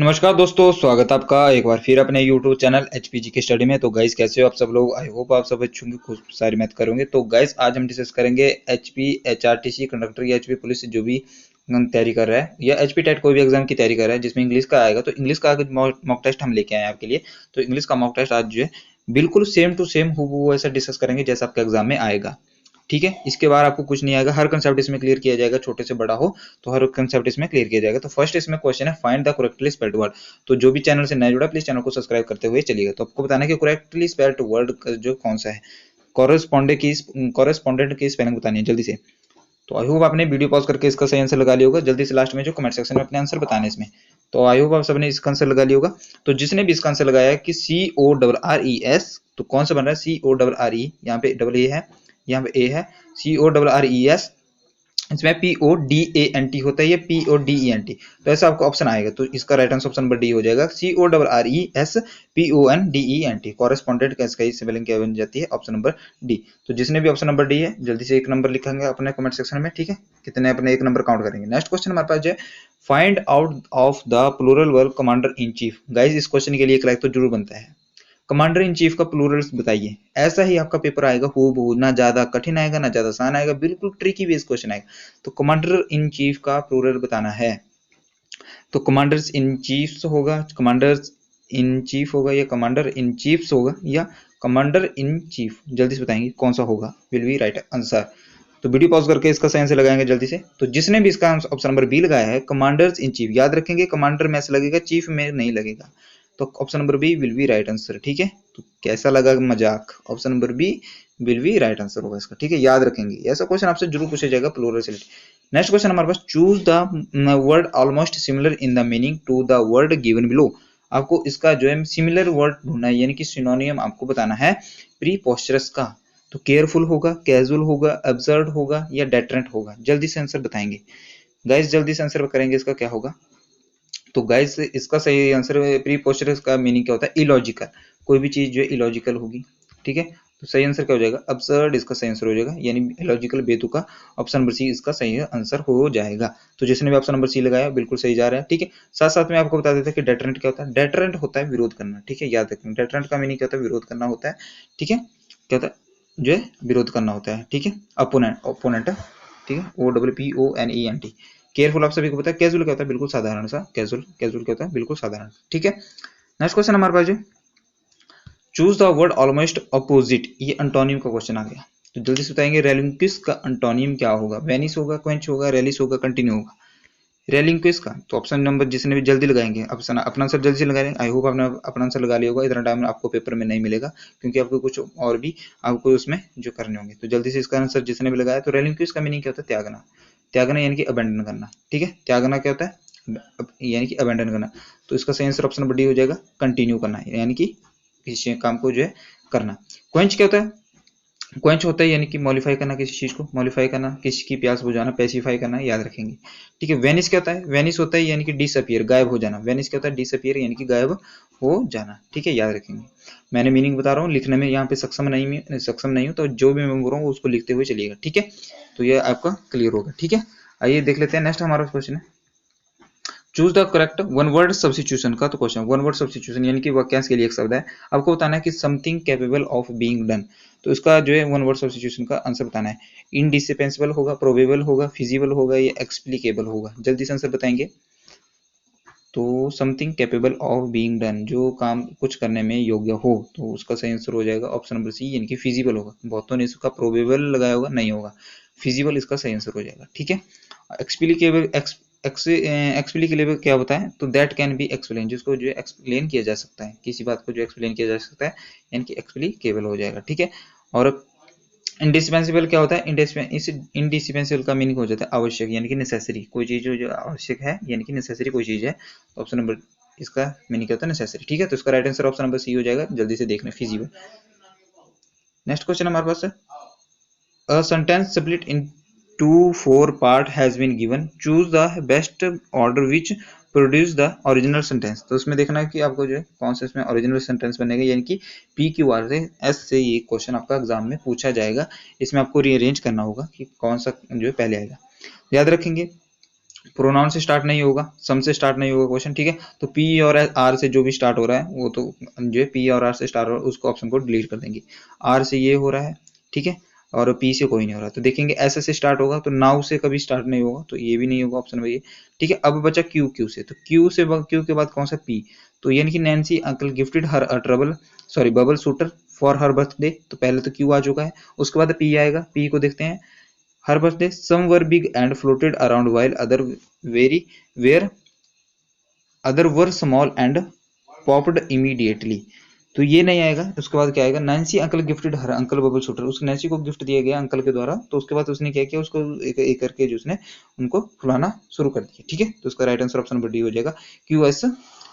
नमस्कार दोस्तों, स्वागत है आपका एक बार फिर अपने YouTube चैनल एचपीजी की स्टडी में। तो गाइस कैसे हो आप सब लोग। आई होप आप सब अच्छे होंगे, खूब सारी मैथ करोगे। तो गाइस आज हम डिस्कस करेंगे एचपी एचआरटीसी कंडक्टर या एचपी पुलिस जो भी तैयारी कर रहा है या एचपी टेट कोई भी एग्जाम की तैयारी कर रहा है जिसमें इंग्लिश का आएगा। तो इंग्लिश का मॉक टेस्ट हम लेके आए हैं आपके लिए। तो इंग्लिश का मॉक टेस्ट आज जो है बिल्कुल सेम टू सेम हूबहू ऐसा डिस्कस करेंगे जैसा आपके एग्जाम में आएगा। ठीक है, इसके बाद आपको कुछ नहीं आएगा, हर कंसेप्ट इसमें क्लियर किया जाएगा, छोटे से बड़ा हो तो हर कंसेप्ट इसमें क्लियर किया जाएगा। तो फर्स्ट इसमें क्वेश्चन है find the correctly spelled word. तो जो भी चैनल से नया जुड़ा प्लीज चैनल को सब्सक्राइब करते हुए चलिएगा। तो आपको बताना है कि करेक्टली स्पेल्ड वर्ड जो कौन सा है, कॉरेस्पॉन्डेंट की स्पेलिंग बतानी है जल्दी से। तो आई होप आपने वीडियो पॉज करके इसका सही आंसर लगा लिया होगा। जल्दी से लास्ट में जो कमेंट सेक्शन में अपने आंसर बताने इसमें। तो आई होप आप सबने इसका आंसर लगा लिया होगा। तो जिसने भी इसका आंसर लगाया है कि CORRES, तो कौन सा बन रहा है CORRE, यहाँ पे डबल ए है, यहाँ पे ए है, CORRES। इसमें PODANT होता है, ये PODENT। तो ऐसा आपको ऑप्शन आएगा, तो इसका right answer option number D हो जाएगा, CORRESPONDENT। कॉरेस्पॉन्डेंट का इसका स्पेलिंग क्या बन जाती है, ऑप्शन नंबर डी। तो जिसने भी ऑप्शन नंबर डी है जल्दी से एक नंबर लिखेंगे अपने कमेंट सेक्शन में। ठीक है, कितने अपने एक नंबर काउंट करेंगे। नेक्स्ट क्वेश्चन हमारे पास जो है find out of the plural verb commander in chief. Guys इस क्वेश्चन के लिए एक लाइक तो जरूर बनता है। कमांडर इन चीफ का प्लूरल्स बताइए। ऐसा ही आपका पेपर आएगा हूबहू, ना ज्यादा कठिन आएगा ना ज्यादा आसान आएगा, बिल्कुल ट्रिकी बेस क्वेश्चन आएगा। तो कमांडर इन चीफ का प्लूरल बताना है। तो कमांडर्स इन चीफ्स होगा, कमांडर्स इन चीफ होगा या कमांडर इन चीफ्स होगा या कमांडर इन चीफ, जल्दी से बताएंगे कौन सा होगा, विल बी राइट आंसर। तो वीडियो पॉज करके इसका सही आंसर लगाएंगे जल्दी से। तो जिसने भी इसका ऑप्शन नंबर बी लगाया है कमांडर्स इन चीफ, याद रखेंगे कमांडर में ऐसा लगेगा, चीफ में नहीं लगेगा। तो option number B will be right answer. ठीक है, तो कैसा लगा मजाक, option number B will be right answer होगा इसका। ठीक है, याद रखेंगे, ऐसा क्वेश्चन आपसे जरूर पूछा जाएगा प्लूरल से। नेक्स्ट क्वेश्चन हमारे पास choose the word almost similar in the meaning to the word given below. आपको इसका जो है सिमिलर वर्ड ढूंढना है, यानी कि सिनोनियम आपको बताना है प्रीपोस्चरस का। तो केयरफुल होगा, कैजुअल होगा, अब्सर्ड होगा या डेटरेंट होगा, जल्दी से आंसर बताएंगे गाइस, जल्दी से आंसर करेंगे इसका क्या होगा। तो गाइस इसका सही आंसर प्रीपोस्चरस का मीनिंग क्या होता है, इलॉजिकल। कोई भी चीज जो है इलॉजिकल होगी। ठीक है, तो सही आंसर क्या हो जाएगा, अब्सर्ड इसका सही आंसर हो जाएगा, यानी इलॉजिकल बेतुका। ऑप्शन नंबर सी इसका सही आंसर हो जाएगा। तो जिसने भी ऑप्शन नंबर सी लगाया बिल्कुल सही जा रहा है। ठीक है, साथ साथ में आपको बता देते हैं कि डेटरेंट क्या होता है। डेटरेंट होता है विरोध करना। ठीक है, याद रखें डेटरेंट का मीनिंग क्या होता है, विरोध करना होता है। ठीक है, क्या होता है जो है विरोध करना होता है। ठीक है, अपोनेंट, ओपोनेंट। ठीक है, OPPONENT। केयरफुल आप सभी को पता है। कैजुअल क्या होता है, बिल्कुल साधारण सा। कैजुअल, कैजुअल क्या होता है, बिल्कुल साधारण। ठीक है, नेक्स्ट क्वेश्चन हमारे पास जो choose the word almost opposite, ये अंटोनियम का क्वेश्चन आ गया। तो जल्दी से बताएंगे रेलिंक्विश का अंटोनियम क्या होगा। वेनिस होगा, क्वेंच होगा, रेलिस होगा, कंटिन्यू होगा। रेलिंक्विश का तो ऑप्शन नंबर जिसने भी जल्दी लगाएंगे ऑप्शन अपना आंसर जल्दी से लगाएंगे। आई होप आपने अपना आंसर लगा लिया होगा, इतना टाइम आपको पेपर में नहीं मिलेगा क्योंकि आपको कुछ और भी आपको उसमें जो करने होंगे। तो जल्दी से इसका आंसर जिसने भी लगाया। तो रेलिंक्विश का मीनिंग क्या होता है, त्यागना। त्यागना यानी कि अबेंडन करना। ठीक है, त्यागना क्या होता है, यानी कि अबेंडन करना। तो इसका सही आंसर ऑप्शन नंबर डी हो जाएगा, कंटिन्यू करना, यानी कि किसी काम को जो है करना। क्वेंच क्या होता है, क्वेंच होता है यानी कि मॉडिफाई करना, किसी चीज को मॉडिफाई करना, किसी की प्यास बुझाना, पैसिफाई करना, याद रखेंगे। ठीक है, वेनिस क्या होता है, वेनिस होता है यानी कि डिसअपियर, गायब हो जाना। वेनिस क्या होता है, डिसअपियर यानी कि गायब हो जाना। ठीक है, याद रखेंगे। मैंने मीनिंग बता रहा हूँ, लिखने में यहाँ पे सक्षम नहीं हूँ, तो जो भी मैं बोल रहा हूँ उसको लिखते हुए चलिएगा। ठीक है, तो ये आपका क्लियर होगा। ठीक है, आइए देख लेते हैं नेक्स्ट हमारा क्वेश्चन है choose the correct one word substitution का। तो क्वेश्चन वन वर्ड सब्स्टिट्यूशन यानी कि वाक्यांश के लिए एक शब्द है, आपको बताना है कि something capable of being done. तो इसका जो है वन वर्ड सब्स्टिट्यूशन का आंसर बताना है। इनडिस्पेंसेबल होगा, प्रोबेबल होगा, फिजिबल होगा या एक्सप्लिकेबल होगा, जल्दी से आंसर बताएंगे। तो something capable of being done, जो काम कुछ करने में योग्य हो, तो उसका सही आंसर हो जाएगा ऑप्शन नंबर सी, यानी कि फिजिबल होगा। बहुतों ने इसका प्रोबेबल लगाया होगा, नहीं होगा, फिजिबल इसका सही आंसर हो जाएगा। ठीक है, एक्सप्लिकेबल एक्सप्लिकेबल क्या होता है, तो दैट कैन बी एक्सप्लेन, जिसको जो है एक्सप्लेन किया जा सकता है, किसी बात को जो एक्सप्लेन किया जा सकता है, यानी कि एक्सप्लिकेबल हो जाएगा। ठीक है, और इंडिस्पेंसिबल क्या होता है, इंडिस्पेंसिबल का मीनिंग हो जाता है आवश्यक, यानी कि नेसेसरी। कोई चीज जो आवश्यक है यानी कि नेसेसरी कोई चीज है, तो ऑप्शन नंबर इसका मीनिंग क्या होता है, नेसेसरी। ठीक है, तो इसका right answer option number C हो जाएगा, जल्दी से देखना, फिजिबल। नेक्स्ट क्वेश्चन हमारे पास है A sentence split into four part has been given. Choose the best order which produce the original sentence. तो उसमें देखना है कि आपको जो है कौन सा इसमें ओरिजिनल सेंटेंस बनेगा, यानी कि PQR से S से ये क्वेश्चन आपका एग्जाम में पूछा जाएगा। इसमें आपको रीअरेंज करना होगा कि कौन सा जो है पहले आएगा। याद रखेंगे प्रोनाउन से स्टार्ट नहीं होगा, सम से स्टार्ट नहीं होगा क्वेश्चन, ठीक है। तो पी और आर से जो भी स्टार्ट हो रहा है वो तो जो है पी और आर से स्टार्ट हो रहा है उसको ऑप्शन को डिलीट कर देंगे। आर से ये हो रहा है, ठीक है, और पी से कोई नहीं हो रहा, तो देखेंगे एस से स्टार्ट होगा, तो नाउ से कभी स्टार्ट नहीं होगा, तो ये भी नहीं होगा ऑप्शन में ये, ठीक है। अब बचा क्यू, क्यू से, तो क्यू के बाद कौन सा, पी। तो यानी कि Nancy uncle gifted her a trouble sorry bubble shooter for her birthday, तो पहले तो क्यू आ चुका है, उसके बाद पी आएगा, पी को देखते हैं। Her birthday, some were big and floated around while other were small and popped immediately. तो ये नहीं आएगा। उसके बाद क्या आएगा, नैन्सी अंकल गिफ्टेड हर अंकल बबल शूटर, उस नैन्सी को गिफ्ट दिया गया अंकल के द्वारा, तो उसके बाद उसने क्या किया, उसको एक एक करके जो उसने उनको फुलाना शुरू कर दिया, ठीक है। तो उसका right answer option number D हो जाएगा, क्यू एस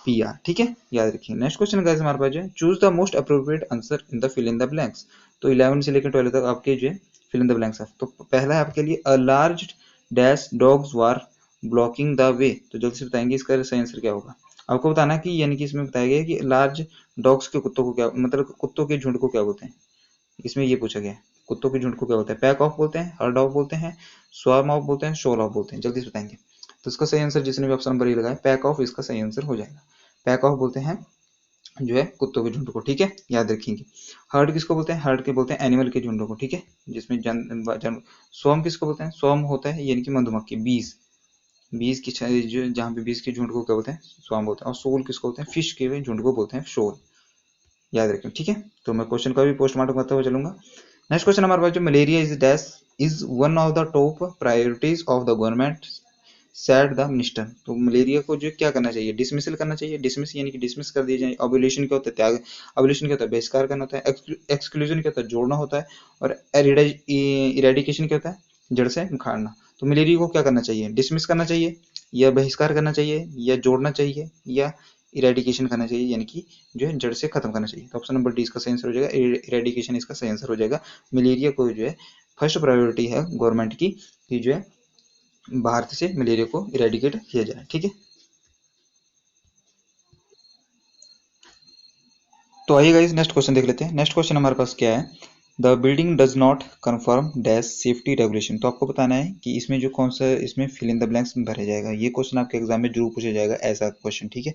पी आर, ठीक है, याद रखिए। नेक्स्ट क्वेश्चन गाइस हमारे पास जो है, choose the most appropriate answer in the fill in the blanks. तो 11 से लेकर 12 तक आपके जो है फिल इन द ब्लैंक्स है। तो पहला है आपके लिए, a large dash dogs were blocking the way, तो जल्दी से बताएंगे इसका सही आंसर क्या होगा। आपको बताना है कि यानी कि इसमें बताया गया कि लार्ज डॉग्स के कुत्तों को क्या, मतलब कुत्तों के झुंड को क्या बोलते हैं, इसमें ये पूछा गया है, कुत्तों के झुंड को क्या बोलते हैं, पैक ऑफ बोलते हैं, हर्ड ऑफ बोलते हैं, स्वार्म ऑफ बोलते हैं, शोल ऑफ बोलते हैं, जल्दी से बताएंगे। तो इसका सही आंसर जिसने भी ऑप्शन नंबर ये लगाया, पैक ऑफ इसका सही आंसर हो जाएगा। पैक ऑफ बोलते हैं जो है कुत्तों के झुंड को, ठीक है, याद रखेंगे। हर्ड किसको बोलते हैं, हर्ड के बोलते हैं एनिमल के झुंडों को, ठीक है, जिसमें स्वार्म किसको बोलते हैं, स्वार्म होता है यानी कि मधुमक्खी, बीज, बीज की जो जहाँ पे बीज के झुंड को क्या बोलते हैं, स्वार्म बोलते हैं। और सोल किसको बोलते हैं, फिश के झुंड को बोलते हैं शोल, याद रखें, ठीक है। तो मैं क्वेश्चन का भी पोस्टमार्टम करते हुए चलूंगा। नेक्स्ट क्वेश्चन हमारे पास जो, malaria is dash is one of the top priorities of the government sad the minister. तो मलेरिया को जो क्या करना चाहिए, डिसमिसल करना चाहिए, डिसमिस यानी कि डिसमिस कर दिया जाए। ऑब्युलेशन क्या होता है, त्याग, ऑब्युलेशन क्या होता है, बहिष्कार करना होता है, एक्सक्लूजन क्या होता है, जोड़ना होता है, और इरेडिकेशन क्या होता है, जड़ से उखाड़ना। तो मलेरिया को क्या करना चाहिए, डिसमिस करना चाहिए, या बहिष्कार करना चाहिए, या जोड़ना चाहिए, या इरेडिकेशन करना चाहिए, यानी कि जो है जड़ से खत्म करना चाहिए। तो ऑप्शन नंबर डी इसका सही आंसर हो जाएगा, इरेडिकेशन इसका सही आंसर हो जाएगा। मलेरिया को जो है फर्स्ट प्रायोरिटी है गवर्नमेंट की कि जो है भारत से मलेरिया को इरेडिकेट किया जाए, ठीक है। तो आइए गाइस नेक्स्ट क्वेश्चन देख लेते हैं। नेक्स्ट क्वेश्चन हमारे पास क्या है, the building does not confirm dash safety regulation. तो आपको बताना है कि इसमें जो कौन सा, इसमें फिल इन द ब्लैंक्स में भरा जाएगा। ये क्वेश्चन आपके एग्जाम में जरूर पूछा जाएगा ऐसा क्वेश्चन, ठीक है।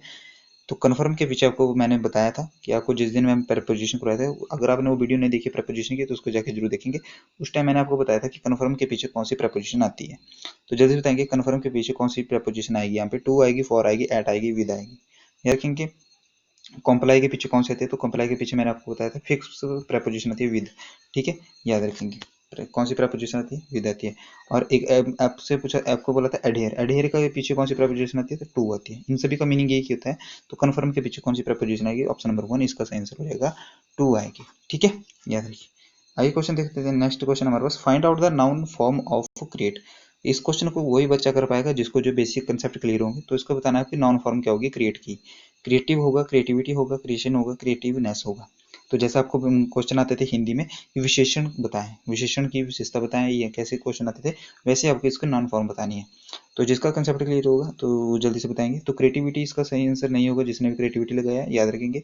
तो कन्फर्म के पीछे आपको मैंने बताया था कि आपको जिस दिन मैंने प्रेपोजिशन कराया था, अगर आपने वो वीडियो नहीं देखी प्रेपोजिशन की तो उसको जाके जरूर देखेंगे। उस टाइम मैंने आपको बताया था कि कन्फर्म के पीछे कौन सी प्रेपोजिशन आती है। तो जल्दी बताएंगे कन्फर्म के पीछे कौन सी प्रेपोजिशन आएगी। यहाँ पे टू आएगी, फॉर आएगी, एट आएगी, विद आएगी, याद रखेंगे। कॉम्प्लाई के पीछे कौन से आते हैं, तो कॉम्प्लाई के पीछे मैंने आपको बताया था फिक्स प्रेपोजिशन आती है, विद, ठीक है, याद रखेंगे। कौन सी प्रेपोजिशन आती है, विद आती है। और एक आपसे पूछा, आपको बोला था एडहेयर, एडहेयर का पीछे कौन सी प्रेपोजिशन आती है, तो टू आती है। इन सभी का मीनिंग यही होता है। तो कन्फर्म के पीछे कौन सी प्रेपोजिशन आएगी, ऑप्शन नंबर 1 इसका सही आंसर हो जाएगा, टू आएगी, ठीक है, याद रखिए। आइए क्वेश्चन देखते हैं। नेक्स्ट क्वेश्चन हमारे पास, find out the noun form of create. इस क्वेश्चन को वही बच्चा कर पाएगा जिसको जो बेसिक कंसेप्ट क्लियर होंगे। तो इसको बताना है कि नाउन फॉर्म क्या होगी क्रिएट की। क्रिएटिव होगा, क्रिएटिविटी होगा, क्रिएशन होगा, क्रिएटिवनेस होगा। तो जैसे आपको क्वेश्चन आते थे हिंदी में कि विशेषण बताएं, विशेषण की विशेषता बताएं, ये कैसे क्वेश्चन आते थे, वैसे आपको इसका नाउन फॉर्म बतानी है। तो जिसका कंसेप्ट क्लियर होगा तो वो जल्दी से बताएंगे। तो क्रिएटिविटी इसका सही आंसर नहीं होगा, जिसने भी क्रिएटिविटी लगाया याद रखेंगे।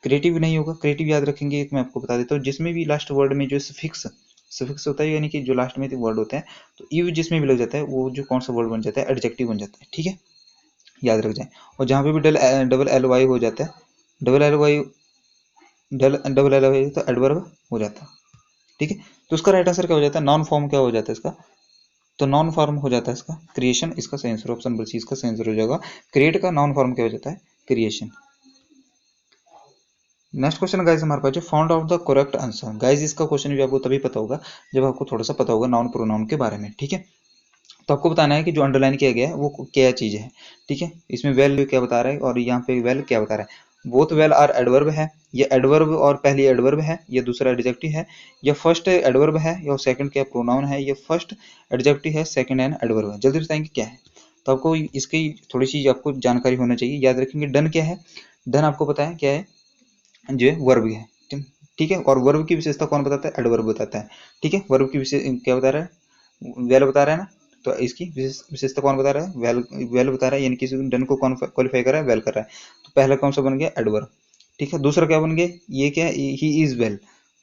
क्रिएटिव नहीं होगा, क्रिएटिव याद रखेंगे। एक मैं आपको बता देता हूँ, जिसमें भी लास्ट वर्ड में जो सफिक्स सफिक्स होता है, यानी कि जो लास्ट में वर्ड होते हैं, तो इव जिसमें भी लग जाता है वो जो कौन सा वर्ड बन जाता है, एडजेक्टिव बन जाता है, ठीक है, याद रख जाए। और जहाँ पे भी डबल एल वाई हो जाता है, double L Y double L Y तो एडवर्ब हो जाता है, ठीक है। तो उसका राइट आंसर क्या हो जाता है, नॉन फॉर्म क्या हो जाता है इसका, तो नॉन फॉर्म हो जाता है इसका क्रिएशन, इसका सही आंसर ऑप्शन नंबर सी इसका सही आंसर हो जाएगा। क्रिएट का नॉन फॉर्म क्या हो जाता है, क्रिएशन। नेक्स्ट क्वेश्चन गाइस हमारे पास जो, found out the correct answer. Guys इसका क्वेश्चन भी आपको तभी पता होगा जब आपको थोड़ा सा पता होगा नाउन प्रोनाउन के बारे में, ठीक है। तो आपको बताना है कि जो अंडरलाइन किया गया है वो क्या चीज है, ठीक है। इसमें वेल क्या बता रहा है और यहाँ पे वेल क्या बता रहा है। बोथ वेल आर एडवर्ब है, ये एडवर्ब और पहली एडवर्ब है, ये दूसरा एडजेक्टिव है, ये फर्स्ट एडवर्ब है, या सेकंड क्या प्रोनाउन है, ये फर्स्ट एडजेक्टिव है, सेकंड एंड एडवर्ब है। जल्दी बताएंगे क्या है। तो आपको इसकी थोड़ी सी आपको जानकारी होना चाहिए, याद रखेंगे। डन क्या है, डन आपको पता है क्या है, जो वर्ब है, ठीक है। और वर्ब की विशेषता कौन बताता है, एडवर्ब बताता है, ठीक है। वर्ब की विशेष क्या बता रहा है, वेल बता रहा है ना। तो इसकी विशेषता कौन बता रहा है, वेल, वेल बता रहा है, यानी कि डन को कौन क्वालिफाई कर रहा है, वेल कर रहा है। तो पहला कौन सा बन गया, एडवर्ब, ठीक है। दूसरा क्या बन गया, ये क्या है, ही इज वेल,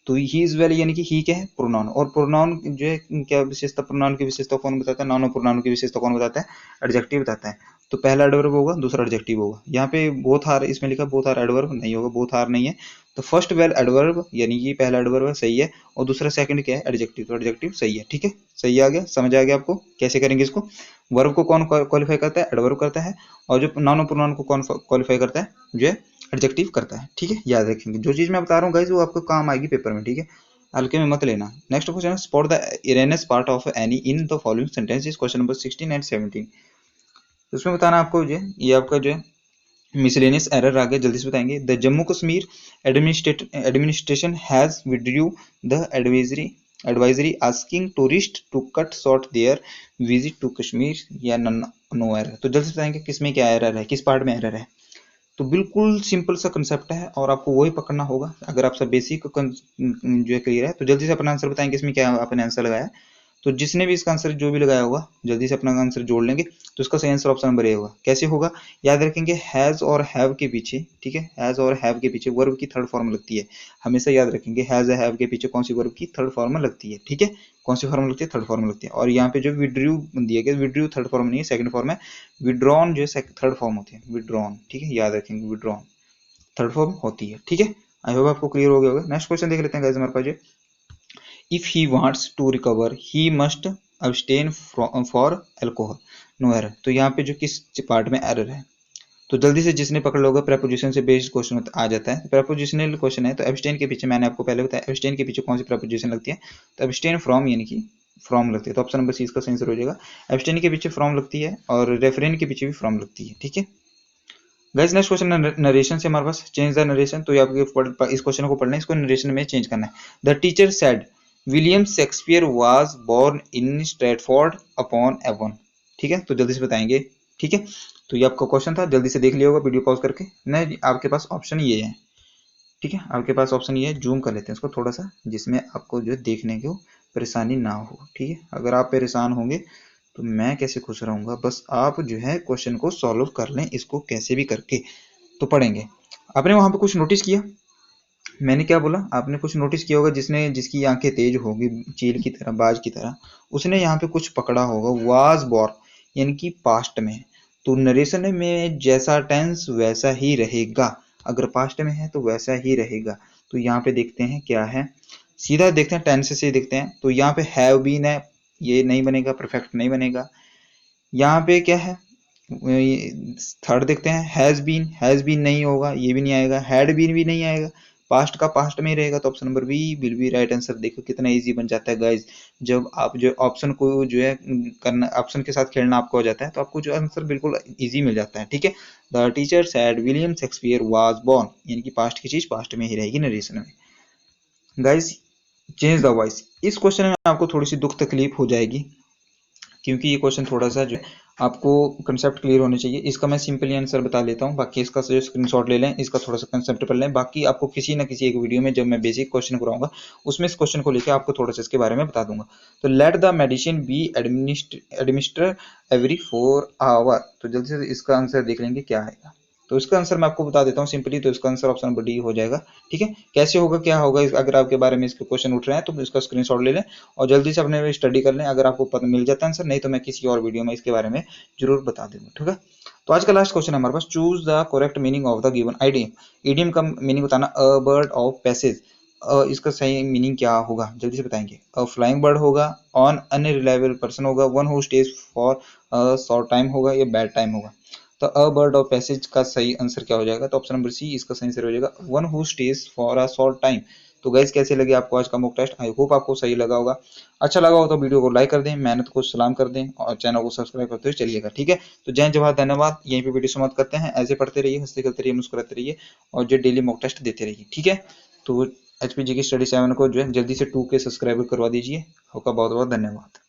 तो ही इज वेल यानी कि ही क्या है, प्रोनाउन। और प्रोनाउन जो है क्या विशेषता, प्रोनाउन की विशेषता कौन बताता है, नाउन और प्रोनाउन की विशेषता कौन बताता है, एडजेक्टिव बताता है। तो पहला एडवर्ब होगा, दूसरा एडजेक्टिव होगा। यहाँ पे बोथ आर इसमें लिखा, बोथ आर एडवर्ब नहीं होगा, बोथ आर नहीं है। तो फर्स्ट वेल एडवर्ब यानी कि पहला एडवर्ब है, सही है। और दूसरा सेकंड क्या है, एडजेक्टिव, तो एडजेक्टिव सही है। ठीक है, सही आ गया, समझ आ गया आपको कैसे करेंगे इसको। वर्ब को कौन क्वालिफाई करता है, एडवर्ब करता है। और जो नाउन और प्रोनाउन को कौन क्वालिफाई करता है, जो है एडजेक्टिव करता है। ठीक है, याद रखेंगे जो चीज मैं बता रहा हूँ गाइस, वो आपको काम आएगी पेपर में। ठीक है, हल्के में मत लेना। नेक्स्ट क्वेश्चन है, spot the Irenaeus part of any in the following sentences, question number 16 and 17। उसमें बताना आपको जो है, ये आपका जो है मिसलेनियस एरर आ गया, जल्दी से बताएंगे। The Jammu Kashmir administration has withdrew the advisory asking tourist to cut short their visit to Kashmir, या नो एरर। तो जल्दी से बताएंगे किसमें क्या एरर है, किस पार्ट में एरर है। तो बिल्कुल सिंपल सा कंसेप्ट है और आपको वही पकड़ना होगा। अगर आपका बेसिक जो है क्लियर है तो जल्दी से अपना आंसर बताएंगे इसमें क्या आपने आंसर लगाया। तो जिसने भी इसका आंसर जो भी लगाया होगा जल्दी से अपना आंसर जोड़ लेंगे। तो इसका सही आंसर ऑप्शन नंबर ए होगा। कैसे होगा, याद रखेंगे हैज और हैव के पीछे, ठीक है, हैज और हैव के पीछे वर्ब की थर्ड फॉर्म लगती है। हमेशा याद रखेंगे हैज और हैव के पीछे कौन सी वर्ब की थर्ड फॉर्म लगती है। ठीक है, कौन सी फॉर्म लगती है, थर्ड फॉर्म लगती है। और यहाँ पे जो विड्रू दिया गया, विड्रू थर्ड फॉर्म नहीं है, सेकंड फॉर्म है। विड्रॉन जो है थर्ड फॉर्म होती है, विड्रॉन। ठीक है, याद रखेंगे विड्रॉन थर्ड फॉर्म होती है। ठीक है, आई होप आपको क्लियर हो गया होगा। नेक्स्ट क्वेश्चन देख लेते हैं गाइस हमारे पास। If he wants to recover he must abstain for alcohol, no error. तो यहाँ पे जो किस पार्ट में एरर है, तो जल्दी से जिसने पकड़ लोगे, प्रेपोजिशन से बेस्ड क्वेश्चन आ जाता है। प्रेपोजिशनल क्वेश्चन है, तो एब्सटेन के पीछे मैंने आपको पहले बताया, एब्सटेन के पीछे कौन सी प्रेपोजिशन लगती है, तो एब्सटेन फ्रॉम यानी कि फ्रॉम लगती है। तो ऑप्शन नंबर सी इसका सही आंसर हो जाएगा। एब्सटेन के पीछे फ्रॉम लगती है और रेफरेन के पीछे भी फ्रॉम लगती है। ठीक है गाइस, नेक्स्ट क्वेश्चन नरेशन से हमारे पास, चेंज द नरेशन। तो आपके इस क्वेश्चन को पढ़ना है, इसको नरेशन में चेंज करना है। The teacher said William Shakespeare was born in Stratford upon Avon. ठीक है, तो जल्दी से बताएंगे। ठीक है, तो ये आपका क्वेश्चन था, जल्दी से देख लिया होगा वीडियो पॉज करके। नहीं, आपके पास ऑप्शन ये है। ठीक है, आपके पास ऑप्शन ये है, जूम कर लेते हैं इसको थोड़ा सा, जिसमें आपको जो है देखने को परेशानी ना हो। ठीक है, अगर आप परेशान होंगे तो मैं कैसे खुश रहूंगा। बस आप जो है क्वेश्चन को सॉल्व कर लें, इसको कैसे भी करके तो पढ़ेंगे। आपने वहां पे कुछ नोटिस किया, मैंने क्या बोला, आपने कुछ नोटिस किया होगा, जिसने जिसकी आंखें तेज होगी चील की तरह, बाज की तरह, उसने यहाँ पे कुछ पकड़ा होगा, वाज बॉर्न यानी कि पास्ट में। तो नरेशन में जैसा टेंस वैसा ही रहेगा, अगर पास्ट में है तो वैसा ही रहेगा। तो यहाँ पे देखते हैं क्या है, सीधा देखते हैं टेंस से देखते हैं। तो यहाँ पे हैव बीन है, ये नहीं बनेगा, परफेक्ट नहीं बनेगा। यहाँ पे क्या है, थर्ड देखते हैं, हैज बीन नहीं होगा, ये भी नहीं आएगा, हैड बीन भी नहीं आएगा, पास्ट का पास्ट में ही रहेगा। तो option number B will be right answer. देखो कितना इजी बन जाता है गाइस, जब आप जो ऑप्शन को जो है करना, ऑप्शन के साथ खेलना आपको हो जाता है, तो आपको जो आंसर बिल्कुल इजी मिल जाता है। ठीक है, the teacher said William Shakespeare was born, यानी कि पास्ट की चीज पास्ट में ही रहेगी नरेशन में। Guys, change the voice. इस क्वेश्चन में आपको थोड़ी सी दुख तकलीफ हो जाएगी, क्योंकि ये क्वेश्चन थोड़ा सा जो है आपको कंसेप्ट क्लियर होने चाहिए। इसका मैं सिंपली आंसर बता लेता हूँ, बाकी इसका जो स्क्रीनशॉट ले लें, इसका थोड़ा सा कंसेप्ट पढ़ लें। बाकी आपको किसी ना किसी एक वीडियो में जब मैं बेसिक क्वेश्चन कराऊंगा, उसमें इस क्वेश्चन को लेकर आपको थोड़ा सा इसके बारे में बता दूंगा। तो let the medicine be administer every 4 hour. तो जल्दी से इसका आंसर देख लेंगे क्या आएगा। तो इसका आंसर मैं आपको बता देता हूँ सिंपली। तो इसका आंसर ऑप्शन नंबर डी हो जाएगा। ठीक है, कैसे होगा क्या होगा, अगर आपके बारे में इसके क्वेश्चन उठ रहे हैं तो इसका स्क्रीनशॉट ले लें और जल्दी से अपने स्टडी कर लें। अगर आपको पता मिल जाता है आंसर, नहीं तो मैं किसी और वीडियो में इसके बारे में जरूर बता दूंगा। ठीक है, तो आज का लास्ट क्वेश्चन है हमारे पास, choose the correct meaning of the given idiom. Idiom का मीनिंग बताना, अ बर्ड ऑफ पैसेज। इसका सही मीनिंग क्या होगा, जल्दी से बताएंगे। अ फ्लाइंग बर्ड होगा, ऑन अनरिलायबल पर्सन होगा, one who stays for short time होगा, या बैड टाइम होगा। तो अ बर्ड ऑफ पैसेज का सही आंसर क्या हो जाएगा, तो ऑप्शन नंबर सी इसका सही आंसर हो जाएगा, one who stays for a short time. तो गाइस, कैसे लगे आपको आज का मॉक टेस्ट, आई होप आपको सही लगा होगा। अच्छा लगा हो तो वीडियो को लाइक कर दें, मेहनत को सलाम कर दें और चैनल को सब्सक्राइब करते हुए चलिएगा। ठीक है, तो जय जवाहर, धन्यवाद। यहीं पे वीडियो समाप्त करते हैं। ऐसे पढ़ते रहिए, हंसते खेलते रहिए, मुस्कुराते रहिए और जो डेली मॉक टेस्ट देते रहिए। ठीक है, तो एचपीजी की स्टडी 7 को जो है जल्दी से 2K सब्सक्राइब करवा दीजिए। आपका बहुत बहुत धन्यवाद।